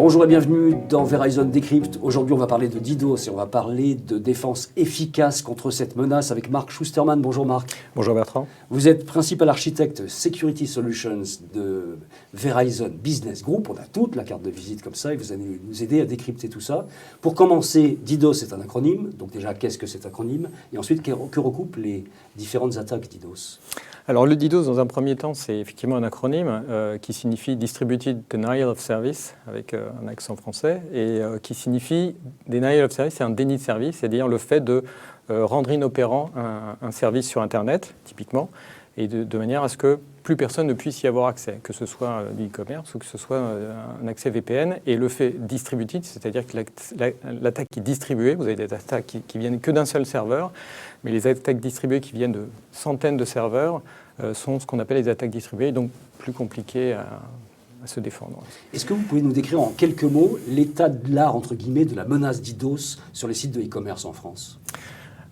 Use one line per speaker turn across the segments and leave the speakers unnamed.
Bonjour et bienvenue dans Verizon Decrypt. Aujourd'hui, on va parler de DDoS et on va parler de défense efficace contre cette menace avec Mark Schusterman. Bonjour Marc.
Bonjour Bertrand.
Vous êtes principal architecte Security Solutions de Verizon Business Group. On a toute la carte de visite comme ça et vous allez nous aider à décrypter tout ça. Pour commencer, DDoS est un acronyme. Donc déjà, qu'est-ce que cet acronyme? Et ensuite, que recoupent les différentes attaques DDoS?
Alors le DDoS, dans un premier temps, c'est effectivement un acronyme qui signifie Distributed Denial of Service, avec un accent français, et qui signifie Denial of Service, c'est un déni de service, c'est-à-dire le fait de rendre inopérant un service sur Internet, typiquement, et de manière à ce que plus personne ne puisse y avoir accès, que ce soit du e-commerce ou que ce soit un accès VPN. Et le fait distributed, c'est-à-dire que l'attaque est distribuée, vous avez des attaques qui viennent que d'un seul serveur, mais les attaques distribuées qui viennent de centaines de serveurs sont ce qu'on appelle les attaques distribuées, donc plus compliquées à se défendre.
Est-ce que vous pouvez nous décrire en quelques mots l'état de l'art, entre guillemets, de la menace DDoS sur les sites de e-commerce en France ?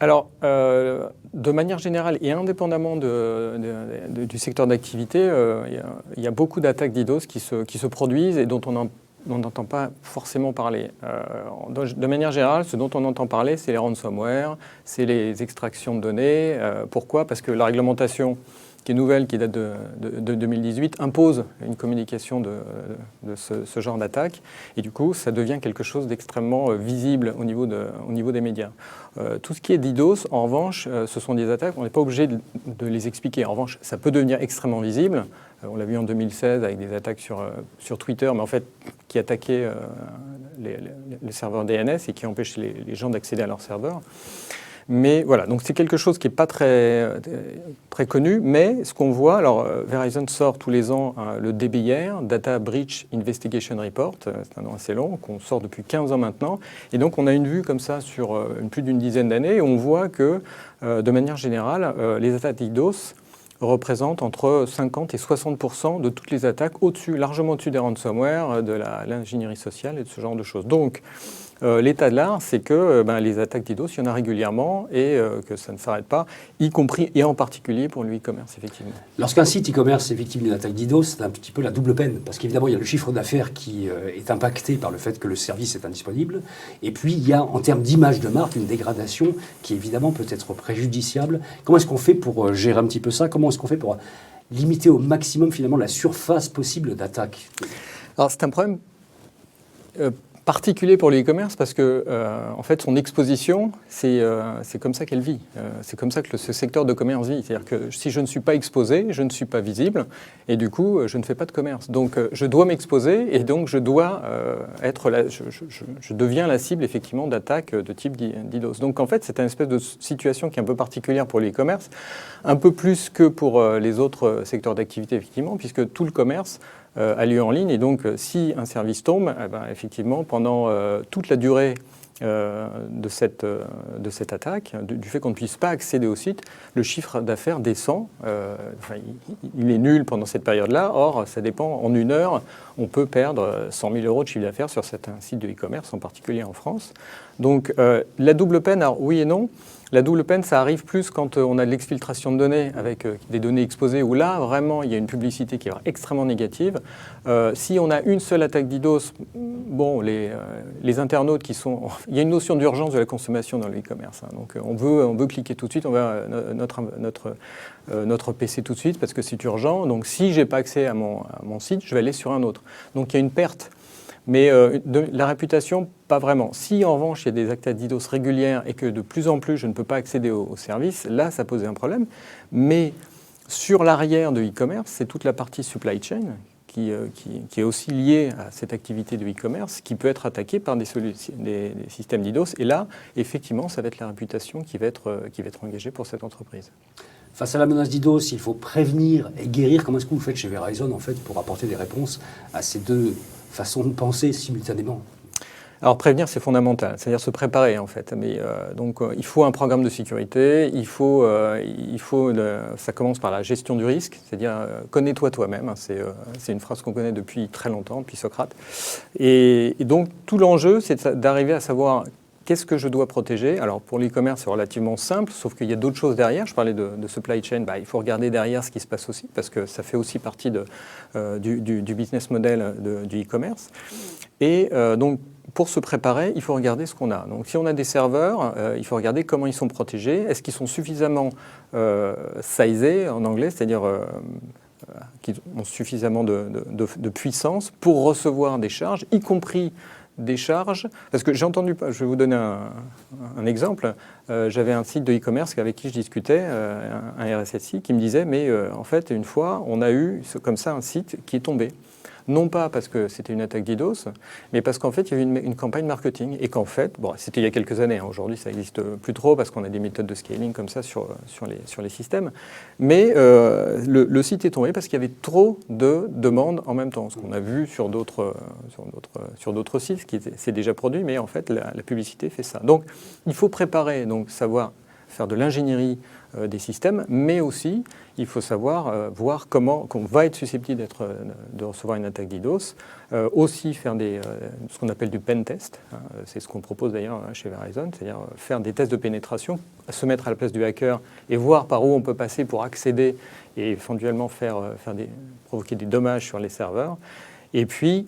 Alors, de manière générale et indépendamment du secteur d'activité, il y a beaucoup d'attaques DDoS qui se produisent et dont on n'entend pas forcément parler. De manière générale, ce dont on entend parler, c'est les ransomware, c'est les extractions de données. Pourquoi ? Parce que la réglementation qui est nouvelle, qui date de 2018, impose une communication de ce genre d'attaque. Et du coup, ça devient quelque chose d'extrêmement visible au niveau des médias. Tout ce qui est DDoS, en revanche, ce sont des attaques, on n'est pas obligé de les expliquer. En revanche, ça peut devenir extrêmement visible. On l'a vu en 2016 avec des attaques sur Twitter, mais en fait, qui attaquaient les serveurs DNS et qui empêchaient les gens d'accéder à leurs serveurs. Mais voilà, donc c'est quelque chose qui n'est pas très connu, mais ce qu'on voit, alors Verizon sort tous les ans le DBIR, Data Breach Investigation Report, c'est un nom assez long, qu'on sort depuis 15 ans maintenant, et donc on a une vue comme ça sur plus d'une dizaine d'années, et on voit que, de manière générale, les attaques DDoS représentent entre 50 et 60% de toutes les attaques, largement au-dessus des ransomware, de l'ingénierie sociale et de ce genre de choses. Donc, l'état de l'art, c'est que les attaques DDoS, il y en a régulièrement et que ça ne s'arrête pas, y compris et en particulier pour le e-commerce, effectivement.
Lorsqu'un site e-commerce est victime d'une attaque DDoS, c'est un petit peu la double peine, parce qu'évidemment, il y a le chiffre d'affaires qui est impacté par le fait que le service est indisponible, et puis il y a, en termes d'image de marque, une dégradation qui, évidemment, peut être préjudiciable. Comment est-ce qu'on fait pour gérer un petit peu ça ? Comment est-ce qu'on fait pour limiter au maximum, finalement, la surface possible d'attaque ?
Alors, c'est un problème particulier pour le e-commerce parce que en fait son exposition c'est comme ça qu'elle vit, c'est comme ça que ce secteur de commerce vit, c'est-à-dire que si je ne suis pas exposé, je ne suis pas visible et du coup je ne fais pas de commerce, donc je dois m'exposer et donc je dois je deviens la cible effectivement d'attaques de type DDoS. Donc en fait c'est une espèce de situation qui est un peu particulière pour le e-commerce, un peu plus que pour les autres secteurs d'activité effectivement, puisque tout le commerce a lieu en ligne. Et donc, si un service tombe, effectivement, pendant toute la durée de cette attaque, du fait qu'on ne puisse pas accéder au site, le chiffre d'affaires descend. Il est nul pendant cette période-là. Or, ça dépend. En une heure, on peut perdre 100 000 euros de chiffre d'affaires sur certains sites de e-commerce, en particulier en France. Donc, la double peine, alors oui et non. La double peine, ça arrive plus quand on a de l'exfiltration de données avec des données exposées où là, vraiment, il y a une publicité qui est extrêmement négative. Si on a une seule attaque DDoS, bon, les internautes qui sont... Il y a une notion d'urgence de la consommation dans le e-commerce. Donc on veut cliquer tout de suite, on veut notre PC tout de suite parce que c'est urgent. Donc si je n'ai pas accès à mon site, je vais aller sur un autre. Donc il y a une perte. Mais la réputation, pas vraiment. Si en revanche, il y a des attaques DDoS régulières et que de plus en plus, je ne peux pas accéder au service, là, ça pose un problème. Mais sur l'arrière de e-commerce, c'est toute la partie supply chain qui est aussi liée à cette activité de e-commerce, qui peut être attaquée par des systèmes DDoS. Et là, effectivement, ça va être la réputation qui va être engagée pour cette entreprise.
Face à la menace DDoS, il faut prévenir et guérir. Comment est-ce que vous faites chez Verizon, en fait, pour apporter des réponses à ces deux façon de penser simultanément?
Alors prévenir, c'est fondamental, c'est-à-dire se préparer en fait. Mais il faut un programme de sécurité, ça commence par la gestion du risque, c'est-à-dire connais-toi toi-même. C'est une phrase qu'on connaît depuis très longtemps, depuis Socrate. Et donc tout l'enjeu, c'est d'arriver à savoir qu'est-ce que je dois protéger? Alors pour l'e-commerce, c'est relativement simple, sauf qu'il y a d'autres choses derrière. Je parlais de supply chain, il faut regarder derrière ce qui se passe aussi, parce que ça fait aussi partie du business model du e-commerce. Et donc, pour se préparer, il faut regarder ce qu'on a. Donc si on a des serveurs, il faut regarder comment ils sont protégés. Est-ce qu'ils sont suffisamment sizés, en anglais, c'est-à-dire qui ont suffisamment de puissance pour recevoir des charges, y compris des charges. Parce que j'ai entendu, je vais vous donner un exemple, j'avais un site de e-commerce avec qui je discutais, un RSSI, qui me disait, mais en fait, une fois, on a eu comme ça un site qui est tombé. Non pas parce que c'était une attaque DDoS, mais parce qu'en fait, il y avait une campagne marketing et qu'en fait, bon, c'était il y a quelques années, aujourd'hui ça n'existe plus trop parce qu'on a des méthodes de scaling comme ça sur les systèmes, mais le site est tombé parce qu'il y avait trop de demandes en même temps, ce qu'on a vu sur d'autres sites, ce qui s'est déjà produit, mais en fait, la publicité fait ça. Donc, il faut préparer, donc savoir faire de l'ingénierie des systèmes, mais aussi il faut savoir voir comment on va être susceptible de recevoir une attaque DDoS, aussi faire ce qu'on appelle du pen test, hein, c'est ce qu'on propose d'ailleurs chez Verizon, c'est-à-dire faire des tests de pénétration, se mettre à la place du hacker et voir par où on peut passer pour accéder et éventuellement provoquer des dommages sur les serveurs, et puis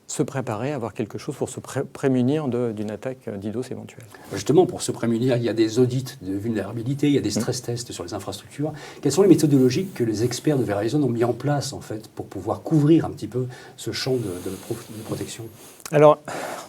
se préparer à avoir quelque chose pour se prémunir d'une attaque DDoS éventuelle.
Justement, pour se prémunir, il y a des audits de vulnérabilité, il y a des stress tests sur les infrastructures. Quelles sont les méthodologies que les experts de Verizon ont mis en place en fait, pour pouvoir couvrir un petit peu ce champ de protection?
Alors,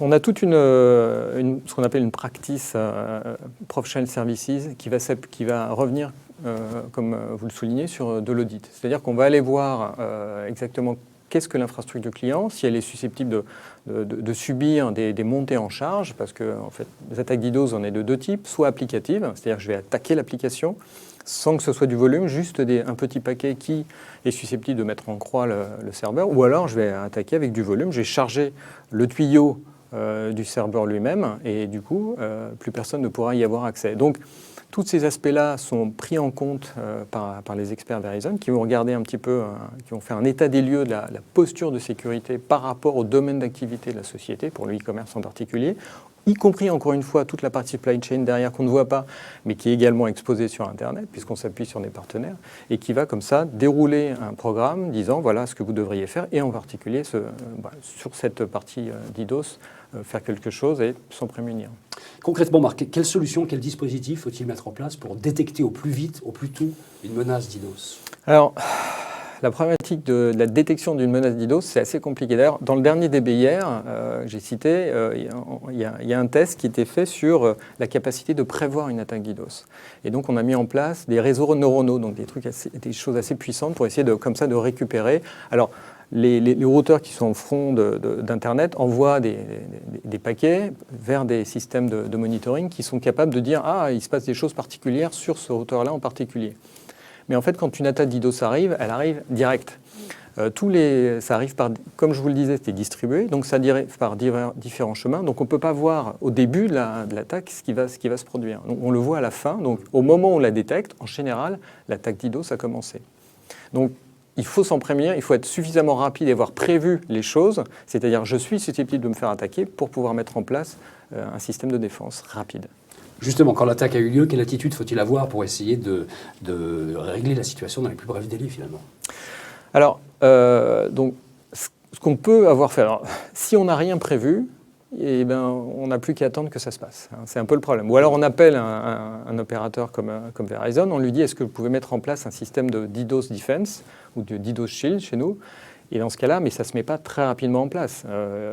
on a toute ce qu'on appelle une practice professional services qui va revenir, comme vous le soulignez, sur de l'audit. C'est-à-dire qu'on va aller voir exactement qu'est-ce que l'infrastructure client, si elle est susceptible de subir des montées en charge, parce que en fait, les attaques DDoS, on est de deux types, soit applicatives, c'est-à-dire que je vais attaquer l'application sans que ce soit du volume, juste un petit paquet qui est susceptible de mettre en croix le serveur, ou alors je vais attaquer avec du volume, je vais charger le tuyau du serveur lui-même, et du coup, plus personne ne pourra y avoir accès. Donc, tous ces aspects-là sont pris en compte par les experts Verizon qui vont regarder un petit peu, qui vont faire un état des lieux de la posture de sécurité par rapport au domaine d'activité de la société, pour le e-commerce en particulier, y compris encore une fois toute la partie supply chain derrière qu'on ne voit pas, mais qui est également exposée sur Internet, puisqu'on s'appuie sur des partenaires, et qui va comme ça dérouler un programme disant voilà ce que vous devriez faire, et en particulier sur cette partie DDoS, faire quelque chose et s'en prémunir.
Concrètement, Marc, quelle solution, quel dispositif faut-il mettre en place pour détecter au plus vite, au plus tôt, une menace DDoS?
Alors, la problématique de la détection d'une menace DDoS, c'est assez compliqué. D'ailleurs, dans le dernier DBIR, j'ai cité, il y a un test qui était fait sur la capacité de prévoir une attaque DDoS. Et donc, on a mis en place des réseaux neuronaux, donc des choses assez puissantes pour essayer comme ça de récupérer. Alors, les routeurs qui sont au front d'Internet envoient des paquets vers des systèmes de monitoring qui sont capables de dire « Ah, il se passe des choses particulières sur ce routeur-là en particulier ». Mais en fait, quand une attaque DDoS arrive, elle arrive direct. Ça arrive comme je vous le disais, c'est distribué, donc ça arrive par différents chemins. Donc on ne peut pas voir au début de l'attaque ce qui va se produire. Donc, on le voit à la fin. Donc au moment où on la détecte, en général, l'attaque DDoS a commencé. Donc il faut s'en prémunir, il faut être suffisamment rapide et avoir prévu les choses, c'est-à-dire je suis susceptible de me faire attaquer pour pouvoir mettre en place un système de défense rapide.
Justement, quand l'attaque a eu lieu, quelle attitude faut-il avoir pour essayer de régler la situation dans les plus brefs délais finalement?
Alors, donc, ce qu'on peut avoir fait, alors, si on n'a rien prévu, eh ben, on n'a plus qu'à attendre que ça se passe. C'est un peu le problème. Ou alors on appelle un opérateur comme Verizon, on lui dit est-ce que vous pouvez mettre en place un système de DDoS Defense ou de DDoS Shield chez nous? Et dans ce cas-là, mais ça ne se met pas très rapidement en place.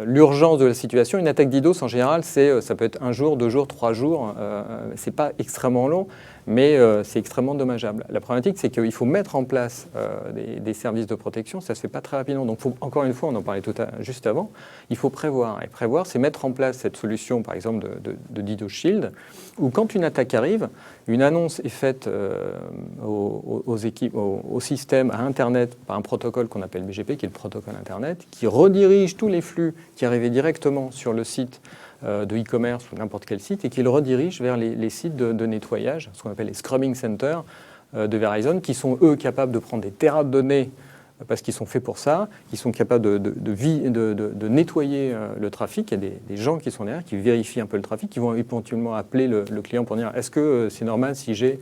L'urgence de la situation, une attaque DDoS en général, ça peut être 1 jour, 2 jours, 3 jours. Ce n'est pas extrêmement long, mais c'est extrêmement dommageable. La problématique, c'est qu'il faut mettre en place des services de protection. Ça ne se fait pas très rapidement. Donc, encore une fois, on en parlait juste avant, il faut prévoir. Et prévoir, c'est mettre en place cette solution, par exemple, de DDoS Shield, où quand une attaque arrive, une annonce est faite aux équipes, au système, à Internet, par un protocole qu'on appelle BGP, qui est le protocole Internet, qui redirige tous les flux qui arrivaient directement sur le site de e-commerce ou n'importe quel site et qui le redirige vers les sites de nettoyage, ce qu'on appelle les scrubbing centers de Verizon, qui sont eux capables de prendre des terras de données parce qu'ils sont faits pour ça, ils sont capables de nettoyer le trafic. Il y a des gens qui sont derrière, qui vérifient un peu le trafic, qui vont éventuellement appeler le client pour dire est-ce que c'est normal si j'ai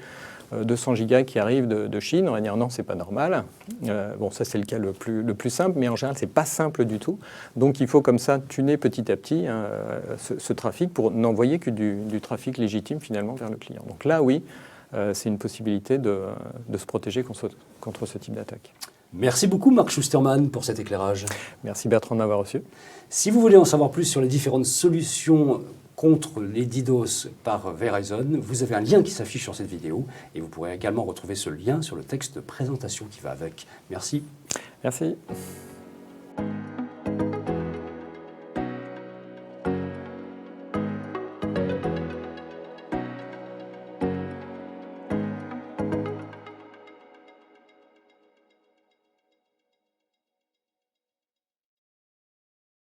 200 gigas qui arrivent de Chine? On va dire non, c'est pas normal. Bon, ça c'est le cas le plus simple, mais en général c'est pas simple du tout. Donc il faut comme ça tuner petit à petit ce trafic pour n'envoyer que du trafic légitime finalement vers le client. Donc là oui, c'est une possibilité de se protéger contre ce type d'attaque.
Merci beaucoup Marc Schusterman pour cet éclairage.
Merci Bertrand de m'avoir reçu.
Si vous voulez en savoir plus sur les différentes solutions contre les DDoS par Verizon, vous avez un lien qui s'affiche sur cette vidéo et vous pourrez également retrouver ce lien sur le texte de présentation qui va avec. Merci.
Merci.